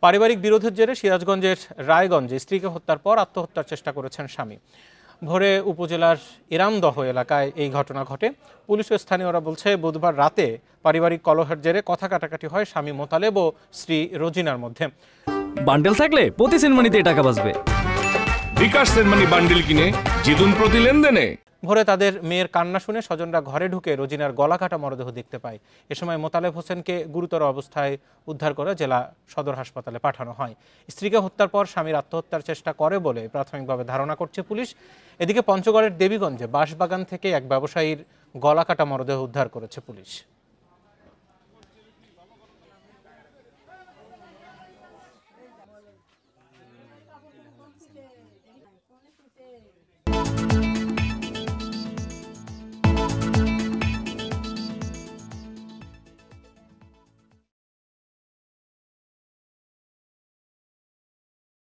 পারিবারিক বিরোধের জেরে সিরাজগঞ্জের রায়গঞ্জে স্ত্রীকে হত্যার পর আত্মহত্যার চেষ্টা করেছেন স্বামী। ভোরে উপজেলার ইরামদহ এলাকায় এই ঘটনা ঘটে। পুলিশ ও স্থানীয়রা বলছে, বুধবার রাতে পারিবারিক কলহের জেরে কথা কাটাকাটি হয় স্বামী মোতালেব ও স্ত্রী রোজিনার মধ্যে। বান্ডেল থাকলে প্রতি সেনমানিতে টাকা বাঁচবে। বিকাশ সেনমানি বান্ডেল কিনে জিতুন প্রতি লেনদেনে। ভোরে তাদের মেয়ের কান্না শুনে স্বজনরা ঘরে ঢুকে রোজিনার গলা কাটা মরদেহ দেখতে পায়। এ সময় মোতালেব হোসেনকে গুরুতর অবস্থায় উদ্ধার করে জেলা সদর হাসপাতালে পাঠানো হয়। স্ত্রীকে হত্যার পর স্বামীর আত্মহত্যার চেষ্টা করে বলে প্রাথমিকভাবে ধারণা করছে পুলিশ। এদিকে পঞ্চগড়ের দেবীগঞ্জে বাঁশবাগান থেকে এক ব্যবসায়ীর গলা কাটা মরদেহ উদ্ধার করেছে পুলিশ।